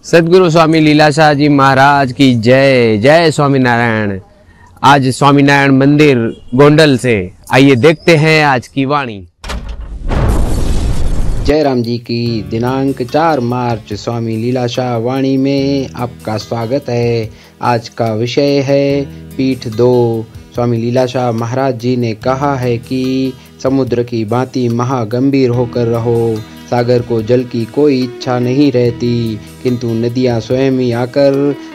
सदगुरु स्वामी लीलाशाह जी महाराज की जय। जय स्वामीनारायण। आज स्वामीनारायण मंदिर गोंडल से आइए देखते हैं आज की वाणी। जय राम जी की। दिनांक 4 मार्च स्वामी लीलाशाह वाणी में आपका स्वागत है। आज का विषय है पीठ 2। स्वामी लीलाशाह महाराज जी ने कहा है कि समुद्र की भांति महागंभीर होकर रहो। सागर को जल की कोई इच्छा नहीं रहती, किंतु नदियाँ स्वयं ही आकर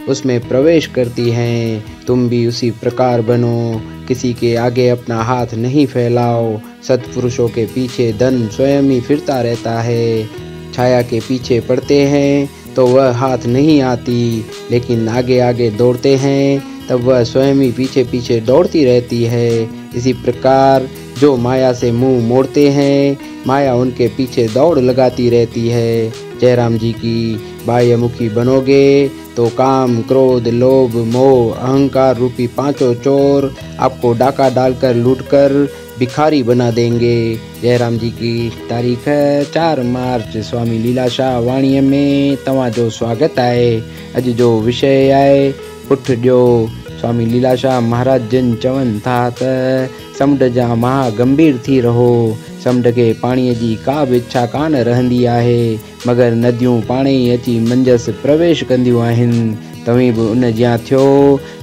उसमें प्रवेश करती हैं। तुम भी उसी प्रकार बनो, किसी के आगे अपना हाथ नहीं फैलाओ। सत्पुरुषों के पीछे धन स्वयं ही फिरता रहता है। छाया के पीछे पड़ते हैं तो वह हाथ नहीं आती, लेकिन आगे आगे दौड़ते हैं तब वह स्वयं ही पीछे पीछे दौड़ती रहती है। इसी प्रकार जो माया से मुंह मोड़ते हैं, माया उनके पीछे दौड़ लगाती रहती है। जयराम जी की। बाह्यमुखी बनोगे तो काम, क्रोध, लोभ, मोह, अहंकार रूपी पांचों चोर आपको डाका डालकर लूटकर भिखारी बना देंगे। जयराम जी की। तारीख है 4 मार्च। स्वामी लीलाशाह वाणी में तव्हां जो स्वागत आहे। अज जो विषय आहे पुठ ॾियो। स्वामी लीलाशाह महाराज जन चवनि था त समुंड जा महागंभीर थी रहो। समुंड के पाणीअ जी का बि इच्छा कान रहंदी आहे, मगर नदियूं पाणे ई अची मंझसि प्रवेश कंदियूं आहिनि। तव्हीं बि उन जियां थियो,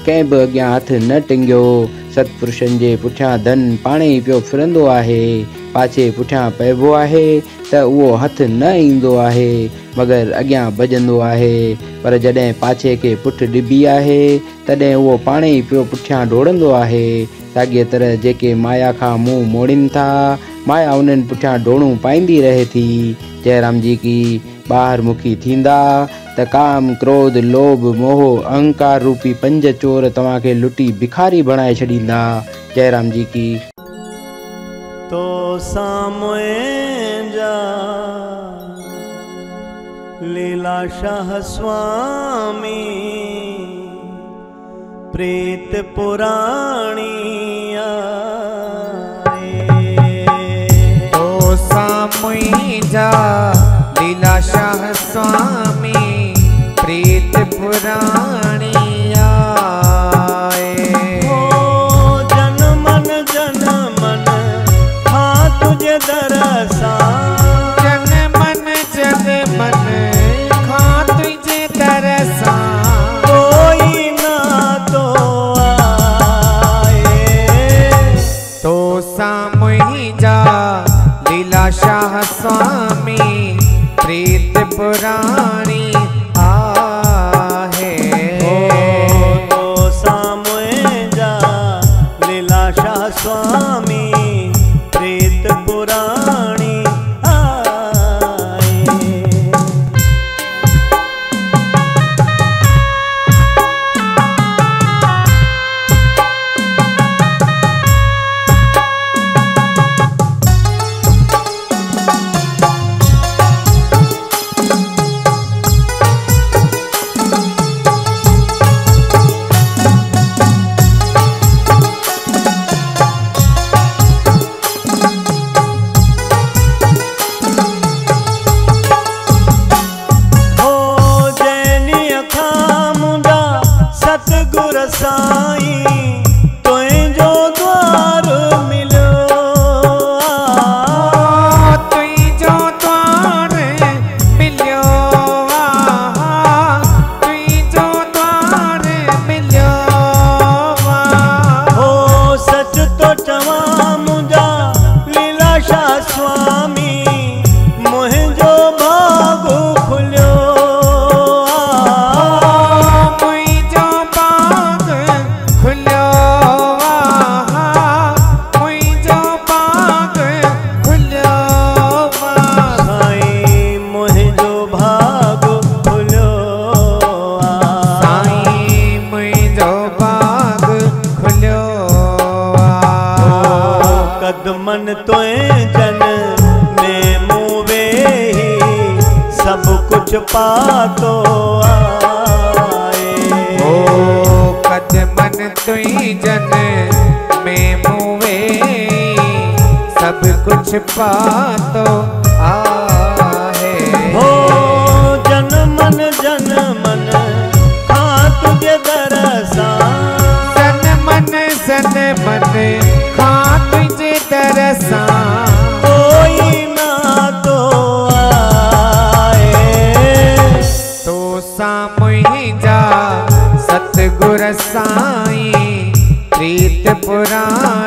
कंहिं बि अॻियां हथ न टिंगियो। सत्पुरुषनि जे पुठियां धन पाणे ई पियो फिरंदो आहे। पाछे पुठियां पइबो आहे त उहो हथ न ईंदो आहे, मगर अॻियां भॼंदो आहे। पर जॾहिं पाछे खे पुठ ॾिबी आहे तॾहिं उहो पाणे ई पियो पुठियां डोड़ंदो आहे। साॻीअ तरह जेके माया खां मुंहुं मोड़ीनि था, माया उन्हनि पुठियां डोणूं पाईंदी रहे थी। जयराम जी की। ॿाहिरि मुखी थींदा त काम, क्रोध, लोभ, मोह, अहंकार रूपी 5 चोर तव्हांखे लुटी भिखारी बणाए छॾींदा। जयराम जी की। तो सामूं जा लीलाशाह स्वामी प्रीत पुराणी तो सामूं जा लीलाशाह स्वामी प्रीत पुराणी लीलाशाह स्वामी प्रीत पुराणी आहे। तो सामूं जा लीलाशाह स्वामी प्रीत पुराणी मन तोए जन में मुवे ही सब कुछ पातो आए। ओ कद मन तुई जन में मुवे सब कुछ पातो आहे। हो जन मन जन मन खा तुझे दरसा, सन मन खा तुझे दरसा, कोई ना तो आए तो सामुई जा सतगुर साईं प्रीत पुरानी।